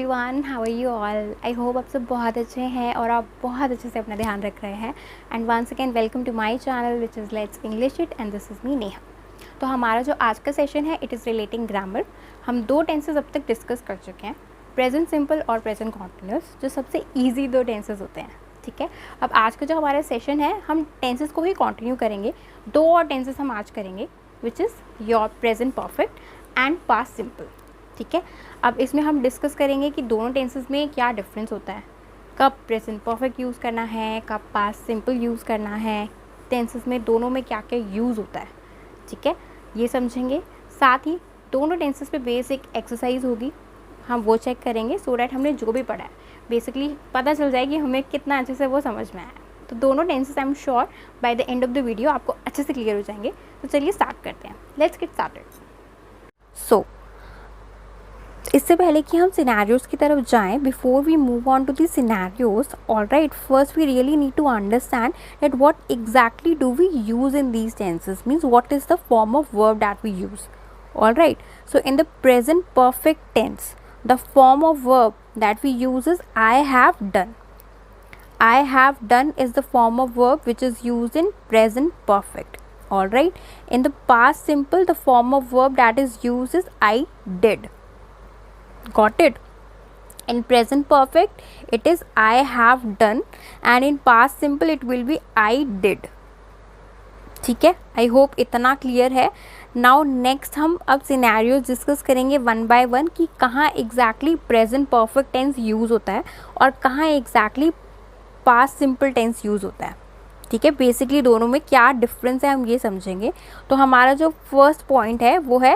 Everyone, how are you all. I hope आप सब बहुत अच्छे हैं और आप बहुत अच्छे से अपना ध्यान रख रहे हैं। And once again welcome to my channel which is let's English it and this is me Neha. तो हमारा जो आज का सेशन है इट इज़ रिलेटिंग ग्रामर। हम दो टेंसेज अब तक डिस्कस कर चुके हैं, प्रेजेंट सिंपल और प्रेजेंट कॉन्टिन्यूस, जो सबसे ईजी दो टेंसेज होते हैं। ठीक है, अब आज का जो हमारा सेशन है हम टेंसेज को ही कंटिन्यू करेंगे। दो और टेंसेज हम आज करेंगे which is your present perfect and past simple. ठीक है, अब इसमें हम डिस्कस करेंगे कि दोनों टेंसेस में क्या डिफरेंस होता है, कब प्रेजेंट परफेक्ट यूज़ करना है, कब पास्ट सिंपल यूज़ करना है, टेंसेस में दोनों में क्या क्या यूज़ होता है। ठीक है, ये समझेंगे। साथ ही दोनों टेंसेस पे बेसिक एक्सरसाइज होगी, हम वो चेक करेंगे सो डैट हमने जो भी पढ़ा है बेसिकली पता चल जाए कि हमें कितना अच्छे से वो समझ में आया। तो दोनों tenses I am sure by the end of the video आपको अच्छे से क्लियर हो जाएंगे। तो चलिए स्टार्ट करते हैं, लेट्स गेट स्टार्टेड। सो इससे पहले कि हम सिनेरियोज़ की तरफ जाएं, before we move on to the scenarios, alright, first we really need to understand that what exactly do we use in these tenses, means what is the form of verb that we use. Alright, so in the present perfect tense the form of verb that we use is I have done. I have done is the form of verb which is used in present perfect. Alright, in the past simple the form of verb that is used is I did. Got it? In present perfect it is I have done and in past simple it will be I did. ठीक है, I hope इतना clear है। Now next हम अब scenarios discuss करेंगे one by one कि कहाँ exactly present perfect tense use होता है और कहाँ exactly past simple tense use होता है। ठीक है, बेसिकली दोनों में क्या डिफरेंस है हम ये समझेंगे। तो हमारा जो फर्स्ट पॉइंट है वो है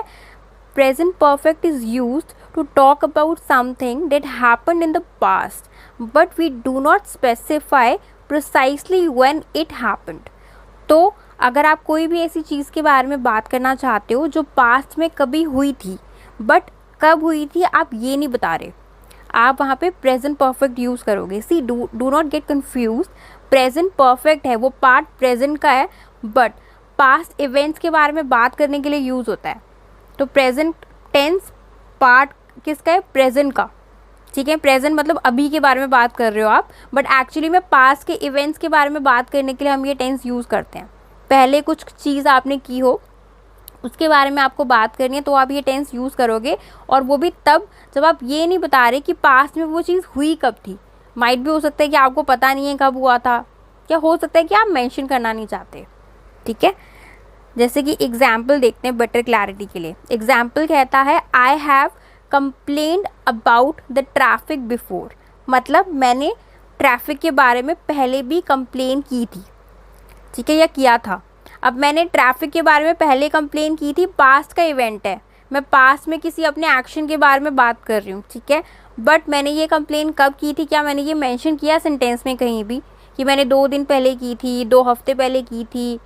present perfect is used to talk about something that happened in the past but we do not specify precisely when it happened. तो अगर आप कोई भी ऐसी चीज़ के बारे में बात करना चाहते हो जो पास्ट में कभी हुई थी बट कब हुई थी आप ये नहीं बता रहे, आप वहाँ पे प्रेजेंट परफेक्ट यूज़ करोगे। See do not get confuse, present perfect है वो पार्ट प्रेजेंट का है बट पास्ट इवेंट्स के बारे में बात करने के लिए यूज़ होता है। तो प्रेजेंट टेंस पार्ट किसका है, प्रेजेंट का। ठीक है, प्रेजेंट मतलब अभी के बारे में बात कर रहे हो आप, बट एक्चुअली में पास्ट के इवेंट्स के बारे में बात करने के लिए हम ये टेंस यूज़ करते हैं। पहले कुछ चीज़ आपने की हो उसके बारे में आपको बात करनी है तो आप ये टेंस यूज़ करोगे, और वो भी तब जब आप ये नहीं बता रहे कि पास्ट में वो चीज़ हुई कब थी। माइट भी हो सकता है कि आपको पता नहीं है कब हुआ था, क्या हो सकता है कि आप मेंशन करना नहीं चाहते। ठीक है, जैसे कि एग्जाम्पल देखते हैं बेटर क्लैरिटी के लिए। एग्जाम्पल कहता है I have complained about the traffic before, मतलब मैंने ट्रैफिक के बारे में पहले भी कंप्लेन की थी। ठीक है, या किया था। अब मैंने ट्रैफिक के बारे में पहले कंप्लेन की थी, पास्ट का इवेंट है, मैं पास्ट में किसी अपने एक्शन के बारे में बात कर रही हूँ। ठीक है, बट मैंने ये कंप्लेन कब की थी, क्या मैंने ये मेंशन किया सेंटेंस में कहीं भी कि मैंने 2 दिन पहले की थी, 2 हफ्ते पहले की थी,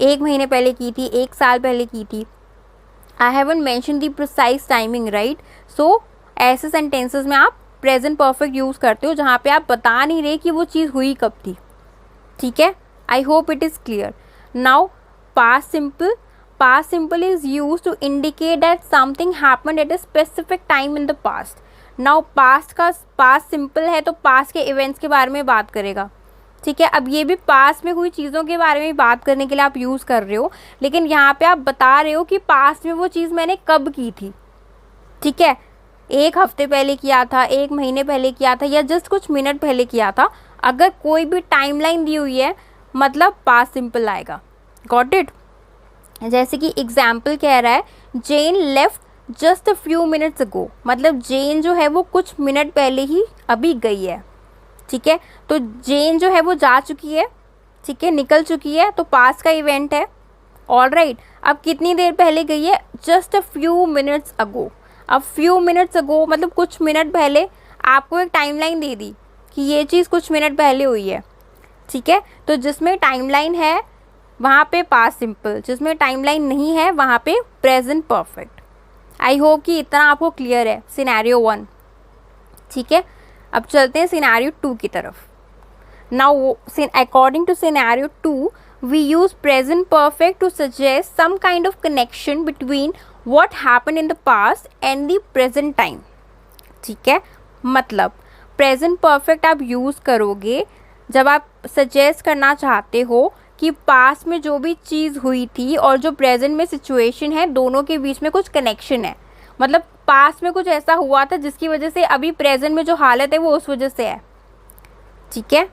1 महीने पहले की थी, 1 साल पहले की थी? I haven't mention the precise timing, right. So ऐसे सेंटेंसेस में आप प्रेजेंट परफेक्ट यूज़ करते हो जहाँ पे आप बता नहीं रहे कि वो चीज़ हुई कब थी। ठीक है, I hope it is clear. Now past simple is used to indicate that something happened at a specific time in the past. Now past simple है तो past के events के बारे में बात करेगा। ठीक है, अब ये भी past में हुई चीज़ों के बारे में बात करने के लिए आप यूज़ कर रहे हो, लेकिन यहाँ पे आप बता रहे हो कि past में वो चीज़ मैंने कब की थी। ठीक है, 1 हफ्ते पहले किया था, 1 महीने पहले किया था, या जस्ट कुछ मिनट पहले किया था। अगर कोई भी टाइमलाइन दी हुई है मतलब पास्ट सिंपल आएगा। Got it? जैसे कि एग्जाम्पल कह रहा है Jen left just a few minutes ago, मतलब जेन जो है वो कुछ मिनट पहले ही अभी गई है। ठीक है, तो जेन जो है वो जा चुकी है, ठीक है, निकल चुकी है, तो पास्ट का इवेंट है। ऑलराइट, अब कितनी देर पहले गई है, जस्ट अ फ्यू मिनट्स अगो। अब फ्यू मिनट्स अगो मतलब कुछ मिनट पहले, आपको एक टाइमलाइन दे दी कि ये चीज़ कुछ मिनट पहले हुई है। ठीक है, तो जिसमें टाइमलाइन है वहाँ पे पास्ट सिंपल, जिसमें टाइमलाइन नहीं है वहाँ पे प्रेजेंट परफेक्ट। आई होप कि इतना आपको क्लियर है सिनेरियो 1। ठीक है, अब चलते हैं सिनेरियो 2 की तरफ। Now according to scenario 2 we use present perfect to suggest some kind of connection between what happened in the past and the present time. ठीक है, मतलब प्रेजेंट परफेक्ट आप यूज़ करोगे जब आप सजेस्ट करना चाहते हो कि पास्ट में जो भी चीज़ हुई थी और जो प्रेजेंट में सिचुएशन है दोनों के बीच में कुछ कनेक्शन है, मतलब पास्ट में कुछ ऐसा हुआ था जिसकी वजह से अभी प्रेजेंट में जो हालत है वो उस वजह से है। ठीक है,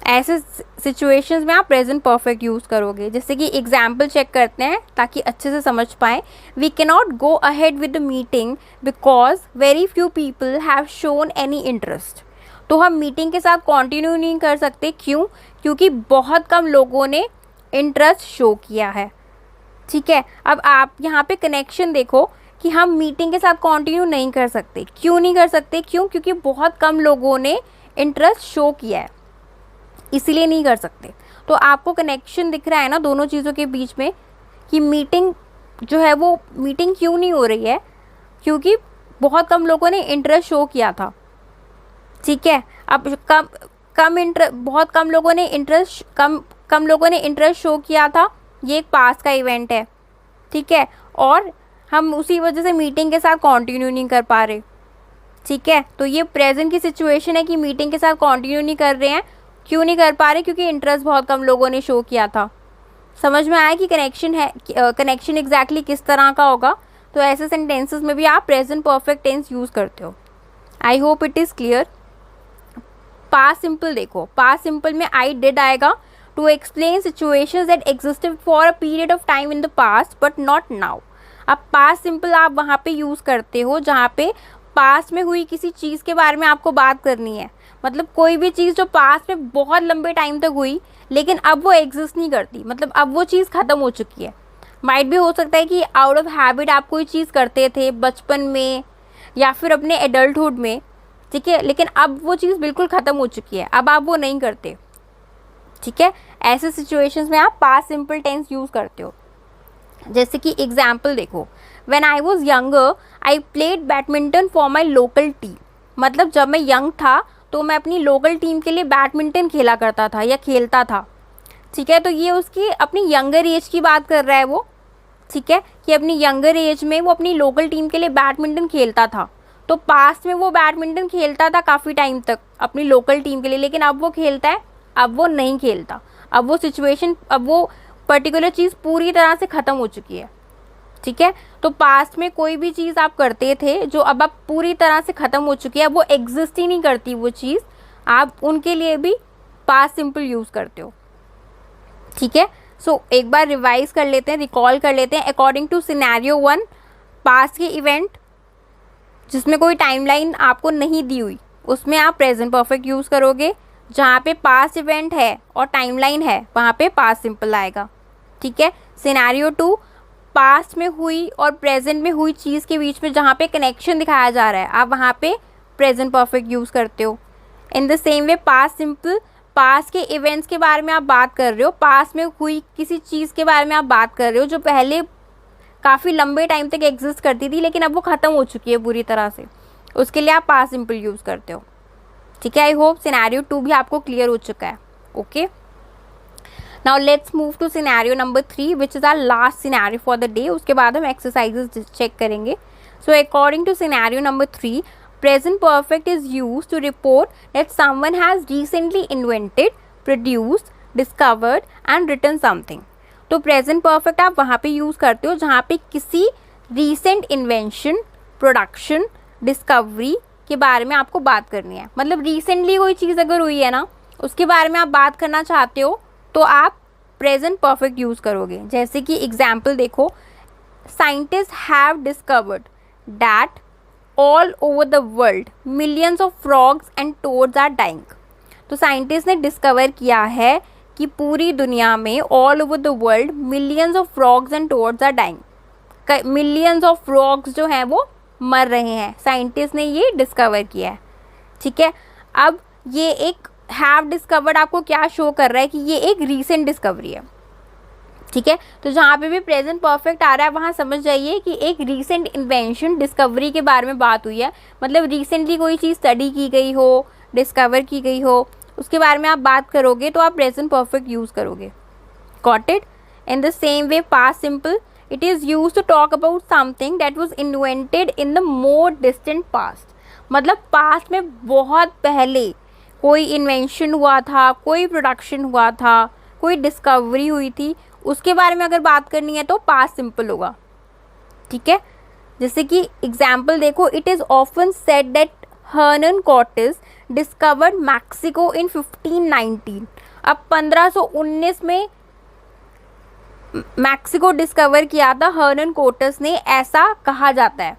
ऐसे सिचुएशंस में आप प्रेजेंट परफेक्ट यूज़ करोगे। जैसे कि एग्जाम्पल चेक करते हैं ताकि अच्छे से समझ पाएँ। We cannot go ahead with the meeting because very few people have shown any interest. तो हम मीटिंग के साथ कंटिन्यू नहीं कर सकते, क्यों? क्योंकि बहुत कम लोगों ने इंटरेस्ट शो किया है। ठीक है, अब आप यहाँ पे कनेक्शन देखो कि हम मीटिंग के साथ कंटिन्यू नहीं कर सकते। क्यों नहीं कर सकते? क्यों? क्योंकि बहुत कम लोगों ने इंटरेस्ट शो किया है, इसीलिए नहीं कर सकते। तो आपको कनेक्शन दिख रहा है ना दोनों चीज़ों के बीच में कि मीटिंग जो है वो मीटिंग क्यों नहीं हो रही है, क्योंकि बहुत कम लोगों ने इंटरेस्ट शो किया था। ठीक है, अब बहुत कम लोगों ने इंटरेस्ट शो किया था, ये एक पास का इवेंट है। ठीक है, और हम उसी वजह से मीटिंग के साथ कंटिन्यू नहीं कर पा रहे। ठीक है, तो ये प्रेजेंट की सिचुएशन है कि मीटिंग के साथ कंटिन्यू नहीं कर रहे हैं। क्यों नहीं कर पा रहे? क्योंकि इंटरेस्ट बहुत कम लोगों ने शो किया था। समझ में आया कि कनेक्शन है, कनेक्शन एग्जैक्टली किस तरह का होगा। तो ऐसे सेंटेंसेस में भी आप प्रेजेंट परफेक्ट टेंस यूज़ करते हो। I hope it is clear. Past simple देखो, पास्ट सिंपल में आई डिड आएगा to explain situations that existed for a period of time in the past but not now. अब past simple आप वहाँ पे use करते हो जहाँ पे पास्ट में हुई किसी चीज़ के बारे में आपको बात करनी है। मतलब कोई भी चीज़ जो पास्ट में बहुत लंबे टाइम तक हुई लेकिन अब वो एग्जिस्ट नहीं करती, मतलब अब वो चीज़ ख़त्म हो चुकी है। माइट भी हो सकता है कि आउट ऑफ हैबिट आप कोई चीज़ करते थे बचपन में या फिर अपने एडल्टहुड में, ठीक है, लेकिन अब वो चीज़ बिल्कुल ख़त्म हो चुकी है, अब आप वो नहीं करते। ठीक है, ऐसे सिचुएशंस में आप पास्ट सिंपल टेंस यूज़ करते हो। जैसे कि एग्जाम्पल देखो, when I was younger I played badminton for my local team. मतलब जब मैं यंग था तो मैं अपनी लोकल टीम के लिए बैडमिंटन खेला करता था या खेलता था। ठीक है, तो ये उसकी अपनी यंगर एज की बात कर रहा है वो। ठीक है, कि अपनी यंगर एज में वो अपनी लोकल टीम के लिए बैडमिंटन खेलता था। तो पास्ट में वो बैडमिंटन खेलता था काफ़ी टाइम तक अपनी लोकल टीम के लिए, लेकिन अब वो खेलता है, अब वो नहीं खेलता। अब वो सिचुएशन, अब वो पर्टिकुलर चीज़ पूरी तरह से ख़त्म हो चुकी है। ठीक है, तो पास्ट में कोई भी चीज़ आप करते थे जो अब आप पूरी तरह से ख़त्म हो चुकी है, वो एग्जिस्ट ही नहीं करती वो चीज़, आप उनके लिए भी पास्ट सिंपल यूज़ करते हो। ठीक है, सो एक बार रिवाइज कर लेते हैं, रिकॉल कर लेते हैं। अकॉर्डिंग टू सिनेरियो 1, पास्ट के इवेंट जिसमें कोई टाइमलाइन आपको नहीं दी हुई उसमें आप प्रेजेंट परफेक्ट यूज़ करोगे। जहाँ पे पास्ट इवेंट है और टाइमलाइन है वहाँ पे पास्ट सिंपल आएगा। ठीक है, सिनेरियो 2, पास्ट में हुई और प्रेजेंट में हुई चीज़ के बीच में जहाँ पे कनेक्शन दिखाया जा रहा है आप वहाँ पे प्रेजेंट परफेक्ट यूज़ करते हो। इन the same way past simple, past के इवेंट्स के बारे में आप बात कर रहे हो, पास्ट में हुई किसी चीज़ के बारे में आप बात कर रहे हो जो पहले काफ़ी लंबे टाइम तक एग्जिस्ट करती थी लेकिन अब वो ख़त्म हो चुकी है पूरी तरह से, उसके लिए आप पास्ट सिंपल यूज़ करते हो। ठीक है, आई होप सिनेरियो 2 भी आपको क्लियर हो चुका है। Okay, now let's move to scenario number 3 which is our last scenario for the day. उसके बाद हम एक्सरसाइजेज चेक करेंगे। So according to scenario number 3, present perfect is use to report that someone has recently invented, produced, discovered and written something. तो present perfect आप वहाँ पे use करते हो जहाँ पे किसी रीसेंट इन्वेंशन, प्रोडक्शन, डिस्कवरी के बारे में आपको बात करनी है। मतलब रिसेंटली कोई चीज़ अगर हुई है ना उसके बारे में आप बात करना चाहते हो तो आप प्रेजेंट परफेक्ट यूज़ करोगे। जैसे कि एग्जाम्पल देखो, scientist have discovered that all over the world millions of frogs and toads are dying. तो साइंटिस्ट ने डिस्कवर किया है कि पूरी दुनिया में all over the world millions of frogs and toads are dying. Millions of frogs जो हैं वो मर रहे हैं, साइंटिस्ट ने ये डिस्कवर किया है। ठीक है, अब ये एक हैव डिस्कवर्ड आपको क्या शो कर रहा है कि ये एक रीसेंट डिस्कवरी है। ठीक है, तो जहाँ पे भी प्रेजेंट परफेक्ट आ रहा है वहाँ समझ जाइए कि एक रीसेंट इन्वेंशन, डिस्कवरी के बारे में बात हुई है। मतलब रिसेंटली कोई चीज़ स्टडी की गई हो, डिस्कवर की गई हो, उसके बारे में आप बात करोगे तो आप प्रेजेंट परफेक्ट यूज़ करोगे। Got it? In the same way past simple, it is use to talk about something that was invented in the more distant past. मतलब पास्ट में बहुत पहले कोई इन्वेंशन हुआ था, कोई प्रोडक्शन हुआ था, कोई डिस्कवरी हुई थी, उसके बारे में अगर बात करनी है तो पास्ट सिंपल होगा। ठीक है, जैसे कि एग्जाम्पल देखो, it is often said that Hernan Cortes discovered Mexico in 1519। अब 1519 में मैक्सिको डिस्कवर किया था हर्नन कॉर्टेस ने, ऐसा कहा जाता है।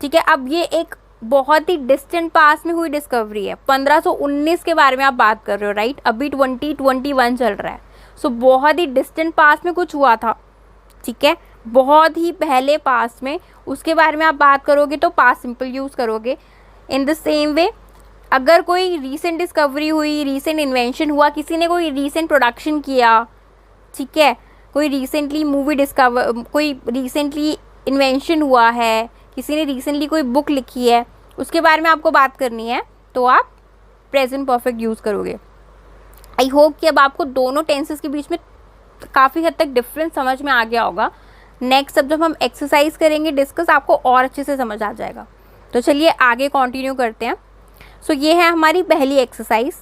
ठीक है, अब ये एक बहुत ही डिस्टेंट पास्ट में हुई डिस्कवरी है। 1519 के बारे में आप बात कर रहे हो, राइट? अभी 2021 चल रहा है, सो बहुत ही डिस्टेंट पास्ट में कुछ हुआ था। ठीक है, बहुत ही पहले पास्ट में, उसके बारे में आप बात करोगे तो पास्ट सिंपल यूज़ करोगे। इन द सेम वे अगर कोई रीसेंट डिस्कवरी हुई, रीसेंट इन्वेंशन हुआ, किसी ने कोई रीसेंट प्रोडक्शन किया, ठीक है, कोई रिसेंटली मूवी डिस्कवर, कोई रिसेंटली इन्वेंशन हुआ है, किसी ने रिसेंटली कोई बुक लिखी है, उसके बारे में आपको बात करनी है तो आप प्रेजेंट परफेक्ट यूज़ करोगे। आई होप कि अब आपको दोनों टेंसेस के बीच में काफ़ी हद तक डिफरेंस समझ में आ गया होगा। नेक्स्ट अब जब हम एक्सरसाइज करेंगे डिस्कस, आपको और अच्छे से समझ आ जाएगा। तो चलिए आगे कंटिन्यू करते हैं। सो ये है हमारी पहली एक्सरसाइज।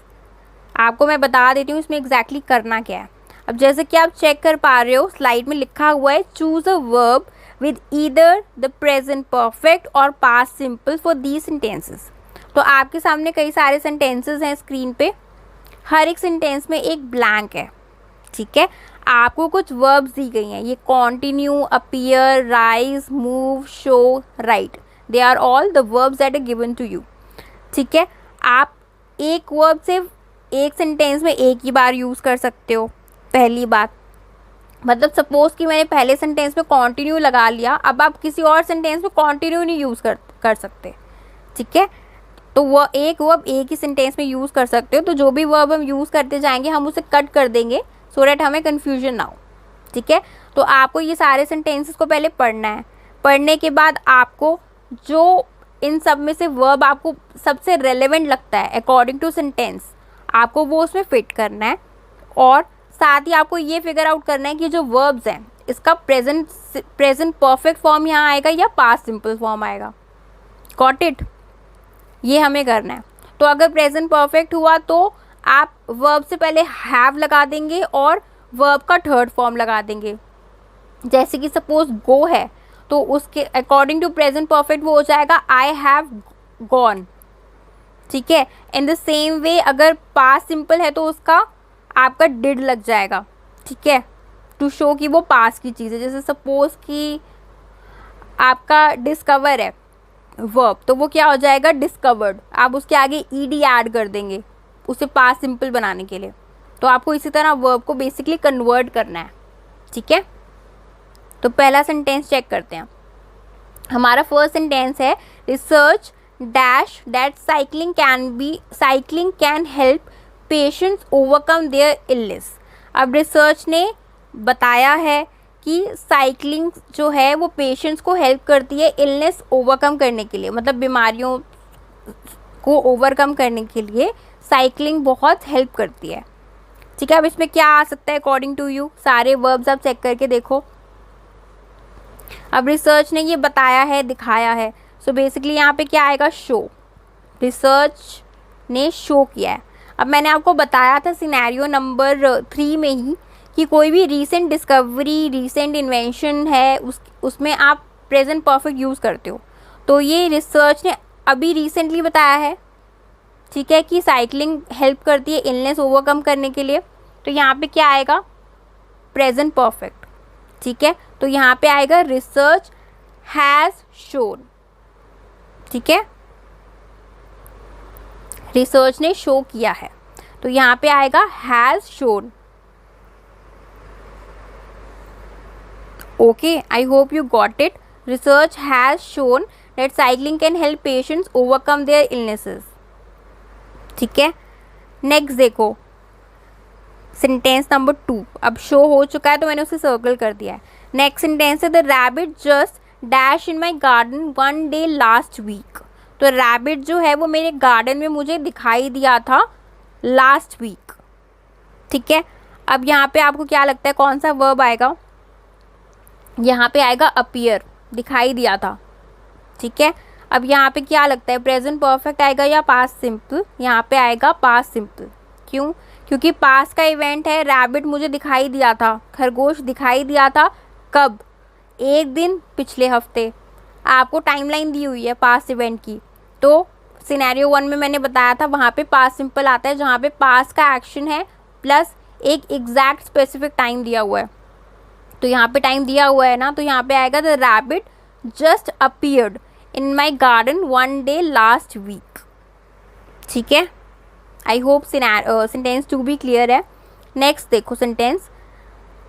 आपको मैं बता देती हूँ इसमें एग्जैक्टली करना क्या है। अब जैसे कि आप चेक कर पा रहे हो, स्लाइड में लिखा हुआ है choose a verb with either the present perfect और past simple for these sentences. तो आपके सामने कई सारे सेंटेंसेस हैं स्क्रीन पे, हर एक सेंटेंस में एक ब्लैंक है। ठीक है, आपको कुछ वर्ब्स दी गई हैं, ये continue, appear, rise, move, show, right, they are all the verbs that are given to you. ठीक है, आप एक वर्ब सिर्फ एक सेंटेंस में एक ही बार यूज़ कर सकते हो। पहली बात, मतलब सपोज कि मैंने पहले सेंटेंस में कॉन्टिन्यू लगा लिया, अब आप किसी और सेंटेंस में कॉन्टिन्यू नहीं यूज़ कर सकते। ठीक है, तो वह एक वर्ब एक ही सेंटेंस में यूज़ कर सकते हो। तो जो भी वर्ब हम यूज़ करते जाएंगे हम उसे कट कर देंगे सो दैट हमें कन्फ्यूजन ना हो। ठीक है, तो आपको ये सारे सेंटेंसेस को पहले पढ़ना है। पढ़ने के बाद आपको जो इन सब में से वर्ब आपको सबसे रेलेवेंट लगता है अकॉर्डिंग टू सेंटेंस, आपको वो उसमें फिट करना है। और साथ ही आपको ये फिगर आउट करना है कि जो वर्ब्स हैं इसका प्रेजेंट परफेक्ट फॉर्म यहाँ आएगा या पास्ट सिंपल फॉर्म आएगा। Got it? ये हमें करना है। तो अगर प्रेजेंट परफेक्ट हुआ तो आप वर्ब से पहले हैव लगा देंगे और वर्ब का थर्ड फॉर्म लगा देंगे। जैसे कि सपोज गो है तो उसके अकॉर्डिंग टू प्रेजेंट परफेक्ट वो हो जाएगा आई हैव गॉन। ठीक है, इन द सेम वे अगर पास्ट सिंपल है तो उसका आपका डिड लग जाएगा। ठीक है, टू शो कि वो पास्ट की चीज़ है। जैसे सपोज कि आपका डिस्कवर है वर्ब, तो वो क्या हो जाएगा, डिस्कवर्ड। आप उसके आगे ईडी ऐड कर देंगे उसे पास्ट सिंपल बनाने के लिए। तो आपको इसी तरह वर्ब को बेसिकली कन्वर्ट करना है। ठीक है, तो पहला सेंटेंस चेक करते हैं। हमारा फर्स्ट सेंटेंस है research dash that cycling can help patients overcome there illness. अब रिसर्च ने बताया है कि साइकिलिंग जो है वो पेशेंट्स को हेल्प करती है इलनेस ओवरकम करने के लिए, मतलब बीमारियों को ओवरकम करने के लिए साइकिलिंग बहुत हेल्प करती है। ठीक है, अब इसमें क्या आ सकता है अकॉर्डिंग टू यू? सारे वर्ब्स आप चेक करके देखो। अब रिसर्च ने ये बताया है, दिखाया है, सो बेसिकली यहाँ पे क्या आएगा, शो। रिसर्च ने शो किया है। अब मैंने आपको बताया था सिनेरियो नंबर 3 में ही कि कोई भी रीसेंट डिस्कवरी, रीसेंट इन्वेंशन है उसमें आप प्रेजेंट परफेक्ट यूज़ करते हो। तो ये रिसर्च ने अभी रिसेंटली बताया है, ठीक है, कि साइकिलिंग हेल्प करती है इलनेस ओवरकम करने के लिए। तो यहाँ पे क्या आएगा, प्रेजेंट परफेक्ट। ठीक है, तो यहाँ पे आएगा रिसर्च हैज़ शोन। ठीक है, रिसर्च ने शो किया है, तो यहाँ पे आएगा has shown. Okay, I hope you got it. Research has shown that cycling can help patients overcome there illnesses. ठीक है, नेक्स्ट देखो सेंटेंस नंबर 2। अब शो हो चुका है तो मैंने उसे सर्कल कर दिया है। नेक्स्ट सेंटेंस है the rabbit just dash in my garden one day last week. तो रैबिट जो है वो मेरे गार्डन में मुझे दिखाई दिया था लास्ट वीक। ठीक है, अब यहाँ पे आपको क्या लगता है कौन सा वर्ब आएगा? यहाँ पे आएगा अपीयर, दिखाई दिया था, ठीक है। अब यहाँ पे क्या लगता है, प्रेजेंट परफेक्ट आएगा या पास्ट सिंपल? यहाँ पे आएगा पास्ट सिंपल। क्यों? क्योंकि पास्ट का इवेंट है, रैबिट मुझे दिखाई दिया था, खरगोश दिखाई दिया था, कब? एक दिन पिछले हफ्ते। आपको टाइमलाइन दी हुई है पास्ट इवेंट की, तो सिनेरियो 1 में मैंने बताया था वहाँ पे पास्ट सिंपल आता है, जहाँ पे पास्ट का एक्शन है प्लस एक एग्जैक्ट स्पेसिफिक टाइम दिया हुआ है। तो यहाँ पे टाइम दिया हुआ है ना, तो यहाँ पे आएगा the rabbit just appeared in my garden one day last week, ठीक है। आई होप सेंटेंस 2 भी क्लियर है। नेक्स्ट देखो sentence,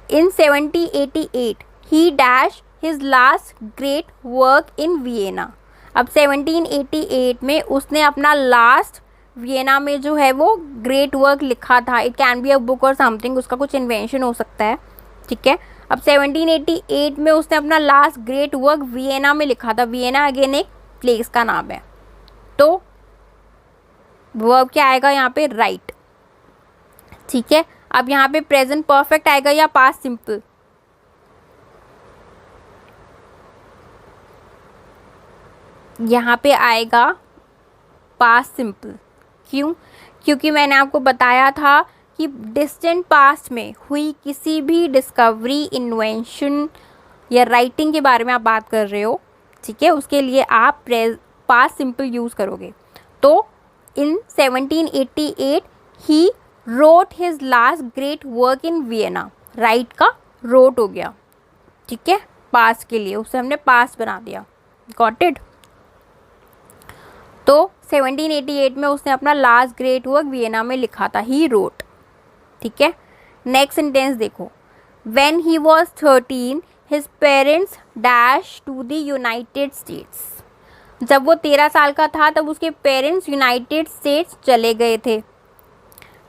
in 1788 he dash his last great work in Vienna. अब 1788 में उसने अपना लास्ट वियना में जो है वो ग्रेट वर्क लिखा था। It can be a book और समथिंग, उसका कुछ इन्वेंशन हो सकता है, ठीक है। अब 1788 में उसने अपना लास्ट ग्रेट वर्क वियना में लिखा था। वियना अगेन एक प्लेस का नाम है, तो वर्ब क्या आएगा यहाँ पे? राइट, ठीक है। अब यहाँ पे प्रेजेंट परफेक्ट आएगा या पास्ट सिंपल? यहाँ पे आएगा पास्ट सिंपल। क्यों? क्योंकि मैंने आपको बताया था कि डिस्टेंट पास्ट में हुई किसी भी डिस्कवरी, इन्वेंशन या राइटिंग के बारे में आप बात कर रहे हो, ठीक है, उसके लिए आप पास्ट सिंपल यूज़ करोगे। तो इन 1788 he wrote his last great work in Vienna, right का रोट हो गया, ठीक है, पास्ट के लिए उसे हमने पास्ट बना दिया। Got it? तो 1788 में उसने अपना लास्ट ग्रेट वर्क वियना में लिखा था, ही रोट, ठीक है। नेक्स्ट सेंटेंस देखो, when he was 13 his parents dash to the United States. जब वो 13 साल का था तब उसके पेरेंट्स यूनाइटेड स्टेट्स चले गए थे,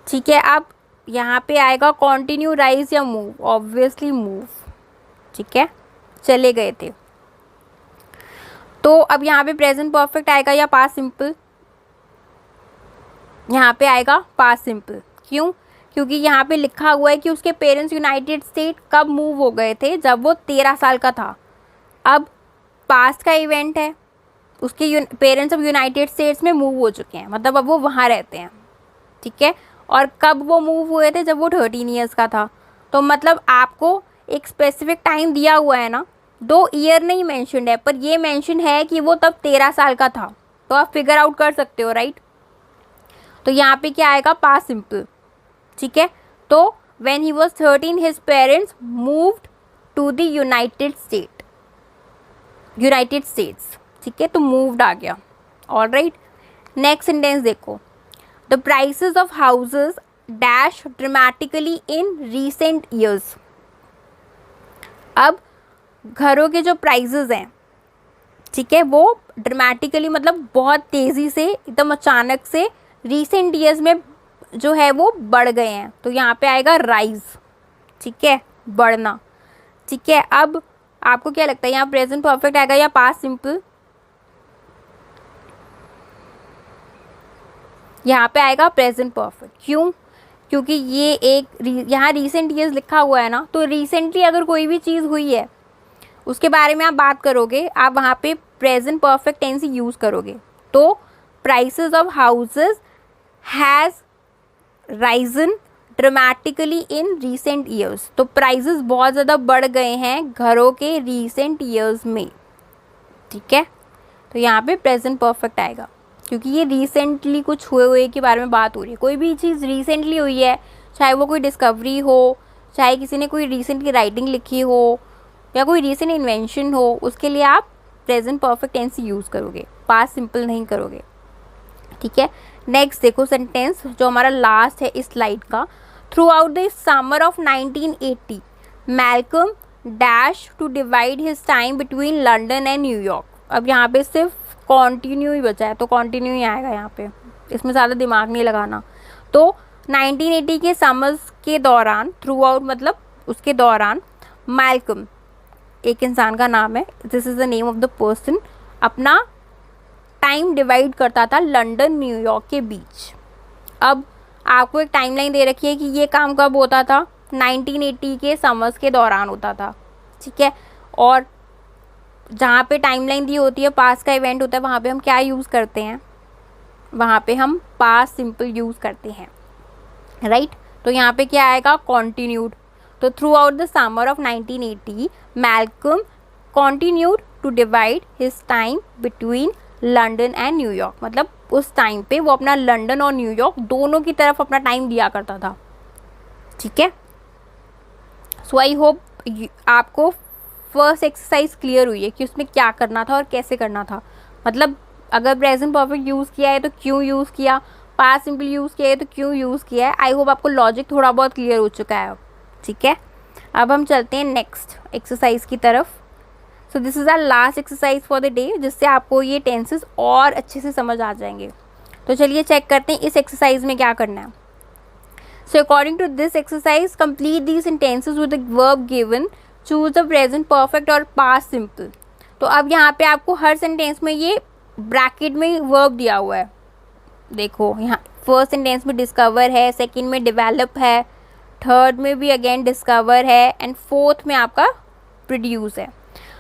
ठीक है। अब यहाँ पे आएगा कॉन्टिन्यू, राइज या मूव? ऑब्वियसली मूव, ठीक है, चले गए थे। तो अब यहाँ पे प्रेजेंट परफेक्ट आएगा या पास्ट सिंपल? यहाँ पे आएगा पास्ट सिंपल। क्यों? क्योंकि यहाँ पे लिखा हुआ है कि उसके पेरेंट्स यूनाइटेड स्टेट कब मूव हो गए थे? जब वो 13 साल का था। अब पास्ट का इवेंट है, उसके पेरेंट्स अब यूनाइटेड स्टेट्स में मूव हो चुके हैं, मतलब अब वो वहाँ रहते हैं, ठीक है। और कब वो मूव हुए थे? जब वो 13 ईयर्स का था। तो मतलब आपको एक स्पेसिफिक टाइम दिया हुआ है ना, 2 ईयर नहीं मेंशन्ड है, पर ये मेंशन है कि वो तब 13 साल का था, तो आप फिगर आउट कर सकते हो, राइट। तो यहाँ पे क्या आएगा? पास्ट सिंपल, ठीक है। तो when he was 13 his parents moved to the United States, ठीक है, तो मूव्ड आ गया। ऑलराइट, नेक्स्ट सेंटेंस देखो, the prices of houses dash dramatically in recent years. अब घरों के जो प्राइसेस हैं, ठीक है, वो ड्रामेटिकली मतलब बहुत तेज़ी से, एकदम अचानक से रीसेंट ईयर्स में जो है वो बढ़ गए हैं। तो यहाँ पे आएगा राइज, ठीक है, बढ़ना, ठीक है। अब आपको क्या लगता है यहाँ प्रेजेंट परफेक्ट आएगा या पास्ट सिंपल? यहाँ पे आएगा प्रेजेंट परफेक्ट। क्यों? क्योंकि ये एक यहाँ रीसेंट ईयर्स लिखा हुआ है ना, तो रिसेंटली अगर कोई भी चीज़ हुई है उसके बारे में आप बात करोगे, आप वहाँ पे प्रेजेंट परफेक्ट टेंस ही यूज़ करोगे। तो prices of houses has Ryzen dramatically in recent years. तो प्राइसेस बहुत ज़्यादा बढ़ गए हैं घरों के रीसेंट ईयर्स में, ठीक है। तो यहाँ पे प्रेजेंट परफेक्ट आएगा, क्योंकि ये रिसेंटली कुछ हुए के बारे में बात हो रही है। कोई भी चीज़ रिसेंटली हुई है, चाहे वो कोई डिस्कवरी हो, चाहे किसी ने कोई रिसेंट की राइटिंग लिखी हो, या कोई रिसेंट इन्वेंशन हो, उसके लिए आप प्रेजेंट परफेक्ट टेंस यूज़ करोगे, पास्ट सिंपल नहीं करोगे, ठीक है। नेक्स्ट देखो सेंटेंस जो हमारा लास्ट है इस स्लाइड का, throughout the summer of 1980 Malcolm dash to divide his time between London and New York. अब यहाँ पे सिर्फ कॉन्टिन्यू ही बचा है, तो कॉन्टिन्यू ही आएगा यहाँ पे, इसमें ज़्यादा दिमाग नहीं लगाना। तो 1980 के समर्स के दौरान, थ्रू आउट मतलब उसके दौरान, मैल्कम एक इंसान का नाम है, this is the name of the person, अपना टाइम डिवाइड करता था लंदन न्यूयॉर्क के बीच। अब आपको एक टाइमलाइन दे रखी है कि ये काम कब होता था? 1980 के समर्स के दौरान होता था, ठीक है। और जहाँ पे टाइमलाइन दी होती है, पास्ट का इवेंट होता है, वहाँ पे हम क्या यूज़ करते हैं, वहाँ पे हम पास्ट सिंपल यूज़ करते हैं, राइट। तो यहाँ पे क्या आएगा, कॉन्टिन्यूड। तो throughout the summer of 1980 Malcolm continued to divide his time between London and New York. मतलब उस टाइम पे वो अपना लंदन और न्यूयॉर्क दोनों की तरफ अपना टाइम दिया करता था, ठीक है। सो आई होप आपको फर्स्ट एक्सरसाइज क्लियर हुई है कि उसमें क्या करना था और कैसे करना था। मतलब अगर प्रेजेंट परफेक्ट यूज़ किया है तो क्यों यूज़ किया, पास्ट सिंपल यूज़ किया है तो क्यों यूज़ किया है। आई होप आपको लॉजिक थोड़ा बहुत क्लियर हो चुका है अब, ठीक है। अब हम चलते हैं नेक्स्ट एक्सरसाइज की तरफ। So this is our last exercise for the day, जिससे आपको ये टेंसेस और अच्छे से समझ आ जाएंगे। तो चलिए चेक करते हैं इस एक्सरसाइज में क्या करना है। So according to this exercise complete these sentences with the verb given, choose the present perfect और पास्ट सिंपल। तो अब यहाँ पे आपको हर सेंटेंस में ये ब्रैकेट में वर्ब दिया हुआ है। देखो यहाँ फर्स्ट सेंटेंस में डिस्कवर है, सेकंड में डेवलप है, थर्ड में भी अगेन डिस्कवर है, एंड फोर्थ में आपका प्रोड्यूस है।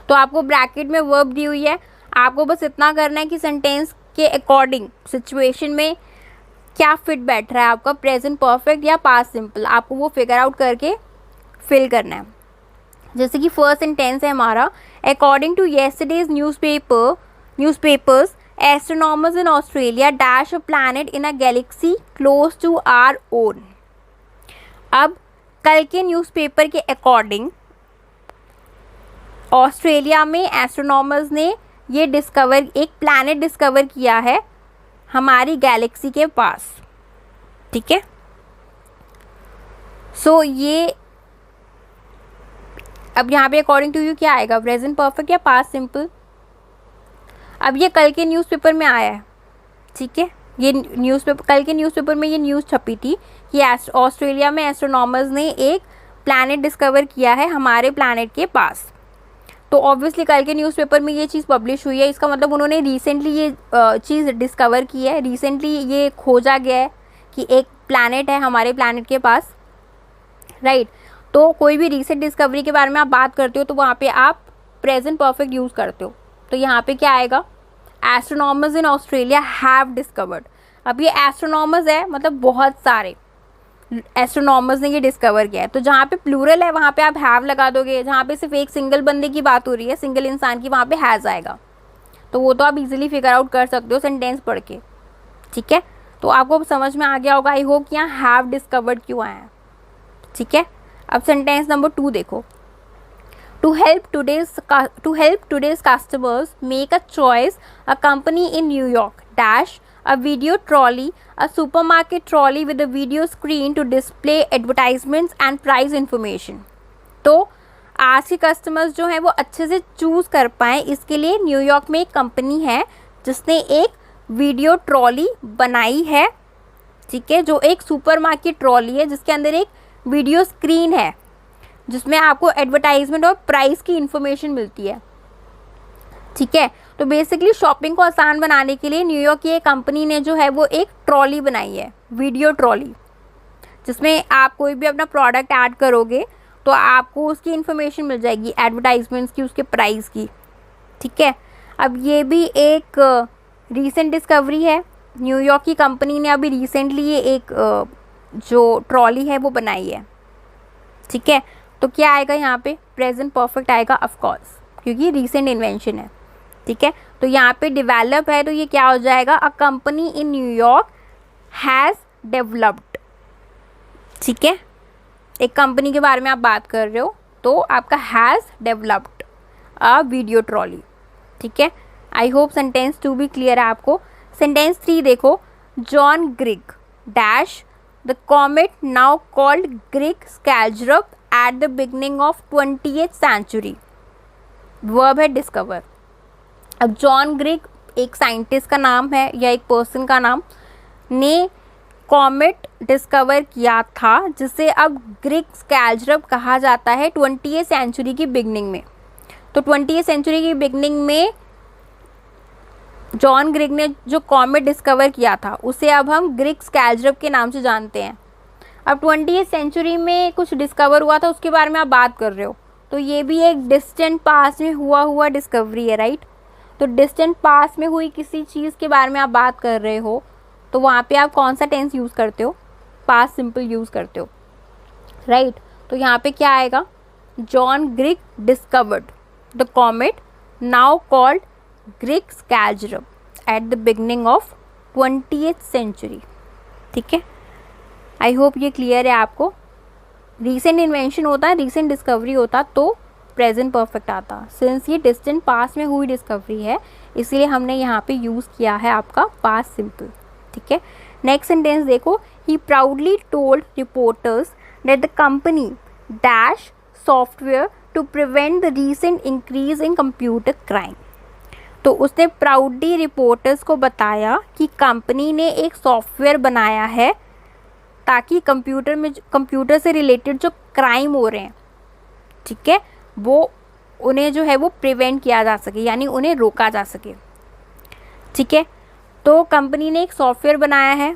तो आपको ब्रैकेट में वर्ब दी हुई है, आपको बस इतना करना है कि सेंटेंस के अकॉर्डिंग सिचुएशन में क्या फिट बैठ रहा है, आपका प्रेजेंट परफेक्ट या पास्ट सिंपल, आपको वो फिगर आउट करके फिल करना है। जैसे कि फर्स्ट सेंटेंस है हमारा, according to yesterday's newspapers astronomers in Australia dash a planet in a galaxy close to our own. अब कल के न्यूज़पेपर के अकॉर्डिंग ऑस्ट्रेलिया में एस्ट्रोनॉमर्स ने ये एक प्लैनेट डिस्कवर किया है हमारी गैलेक्सी के पास, ठीक है। सो ये अब यहाँ पे अकॉर्डिंग टू यू क्या आएगा, प्रेजेंट परफेक्ट या पास्ट सिंपल। अब ये कल के न्यूज़पेपर में आया है, ठीक है। ये न्यूज़पेपर, कल के न्यूज़पेपर में ये न्यूज़ छपी थी कि ऑस्ट्रेलिया में एस्ट्रोनॉमर्स ने एक प्लैनेट डिस्कवर किया है हमारे प्लैनेट के पास। तो ऑब्वियसली कल के न्यूज़पेपर में ये चीज़ पब्लिश हुई है, इसका मतलब उन्होंने रिसेंटली ये चीज़ डिस्कवर की है, रिसेंटली ये खोजा गया है कि एक प्लैनेट है हमारे प्लैनेट के पास, राइट। तो कोई भी रिसेंट डिस्कवरी के बारे में आप बात करते हो तो वहाँ पे आप प्रेजेंट परफेक्ट यूज़ करते हो। तो यहाँ पे क्या आएगा, astronomers in Australia have discovered. अब ये एस्ट्रोनॉमर्स है, मतलब बहुत सारे एस्ट्रोनॉमर्स ने ये डिस्कवर किया है। तो जहाँ पे प्लूरल है वहाँ पे आप हैव लगा दोगे, जहाँ पे सिर्फ एक सिंगल बंदे की बात हो रही है, सिंगल इंसान की, वहाँ पे हैज़ आएगा। तो वो तो आप इजीली फिगर आउट कर सकते हो सेंटेंस पढ़ के, ठीक है। तो आपको समझ में आ गया होगा आई होप कि यहाँ हैव डिस्कवर्ड क्यों आया है, ठीक है। अब सेंटेंस नंबर 2 देखो, to help today's customers make a choice, a company in New York dash a video trolley, a supermarket trolley with a video screen to display advertisements and price information। तो आज के customers जो हैं वो अच्छे से choose कर पाएँ, इसके लिए न्यूयॉर्क में एक कंपनी है जिसने एक वीडियो ट्रॉली बनाई है, ठीक है, जो एक सुपरमार्केट ट्रॉली है जिसके अंदर एक वीडियो स्क्रीन है जिसमें आपको एडवर्टाइजमेंट और प्राइस की इन्फॉर्मेशन मिलती है, ठीक है। तो बेसिकली शॉपिंग को आसान बनाने के लिए न्यूयॉर्क की एक कंपनी ने जो है वो एक ट्रॉली बनाई है, वीडियो ट्रॉली, जिसमें आप कोई भी अपना प्रोडक्ट ऐड करोगे तो आपको उसकी इन्फॉर्मेशन मिल जाएगी, एडवर्टाइजमेंट्स की, उसके प्राइस की, ठीक है। अब ये भी एक रीसेंट डिस्कवरी है, न्यूयॉर्क की कंपनी ने अभी रिसेंटली ये एक जो ट्रॉली है वो बनाई है, ठीक है। तो क्या आएगा यहाँ पे, प्रेजेंट परफेक्ट आएगा ऑफकोर्स, क्योंकि रीसेंट इन्वेंशन है, ठीक है। तो यहाँ पे डेवलप है तो ये क्या हो जाएगा, a company in New York has developed, ठीक है। एक कंपनी के बारे में आप बात कर रहे हो तो आपका has developed a video trolley, ठीक है। आई होप सेंटेंस 2 भी क्लियर है आपको। सेंटेंस 3 देखो, John Grigg dash the comet now called Grigg Skjellerup at the beginning of 20th century. Verb है डिस्कवर। अब जॉन ग्रिग एक साइंटिस्ट का नाम है या एक पर्सन का नाम, ने कॉमेट डिस्कवर किया था जिसे अब ग्रिग स्कैलरप कहा जाता है 20th सेंचुरी की बिगनिंग में। तो 20th सेंचुरी की बिगनिंग में जॉन ग्रिग ने जो कॉमेट डिस्कवर किया था उसे अब हम ग्रिग स्कैलरप के नाम से जानते हैं। अब 20th सेंचुरी में कुछ डिस्कवर हुआ था उसके बारे में आप बात कर रहे हो, तो ये भी एक डिस्टेंट पास्ट में हुआ डिस्कवरी है, राइट। तो डिस्टेंट पास्ट में हुई किसी चीज़ के बारे में आप बात कर रहे हो तो वहाँ पे आप कौन सा टेंस यूज़ करते हो, पास्ट सिंपल यूज़ करते हो, राइट। तो यहाँ पे क्या आएगा, John Grigg discovered the comet now called Grigg Skjellerup at the beginning of 20th century. ठीक है, आई होप ये क्लियर है आपको। रीसेंट इन्वेंशन होता, रीसेंट डिस्कवरी होता तो प्रेजेंट परफेक्ट आता। सिंस ये डिस्टेंट पास्ट में हुई डिस्कवरी है इसलिए हमने यहाँ पे यूज़ किया है आपका पास्ट सिंपल। ठीक है, नेक्स्ट सेंटेंस देखो, he proudly told reporters that the company dash software to prevent the recent increase in computer crime. तो उसने प्राउडली रिपोर्टर्स को बताया कि कंपनी ने एक सॉफ्टवेयर बनाया है ताकि कंप्यूटर से रिलेटेड जो क्राइम हो रहे हैं, ठीक है, वो उन्हें जो है वो प्रिवेंट किया जा सके, यानी उन्हें रोका जा सके। ठीक है, तो कंपनी ने एक सॉफ्टवेयर बनाया है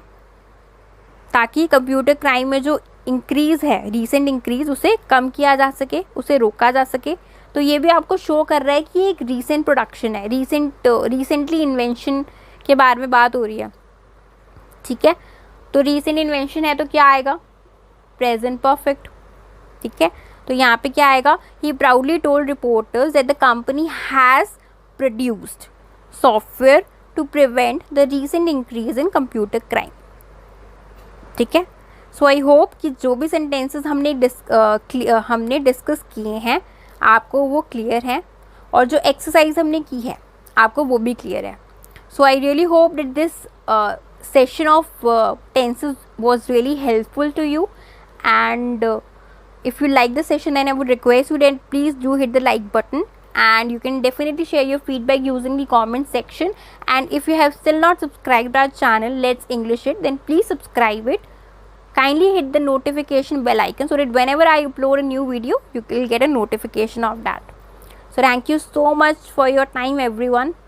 ताकि कंप्यूटर क्राइम में जो इंक्रीज़ है, रीसेंट इंक्रीज़, उसे कम किया जा सके, उसे रोका जा सके। तो ये भी आपको शो कर रहा है कि एक रीसेंट प्रोडक्शन है, रिसेंटली इन्वेंशन के बारे में बात हो रही है। ठीक है, तो रीसेंट इन्वेंशन है तो क्या आएगा, प्रेजेंट परफेक्ट। ठीक है, तो यहाँ पे क्या आएगा, he proudly told reporters that the company has produced software to prevent the recent increase in computer crime. ठीक है, सो आई होप कि जो भी सेंटेंसेस हमने डिस्कस किए हैं आपको वो क्लियर हैं और जो एक्सरसाइज हमने की है आपको वो भी क्लियर है। So I really hope that this session of tenses was really helpful to you, and if you like the session then I would request you that please do hit the like button, and you can definitely share your feedback using the comment section. And if you have still not subscribed our channel Let's English It, then please subscribe it. Kindly hit the notification bell icon so that whenever I upload a new video you will get a notification of that. So thank you so much for your time everyone.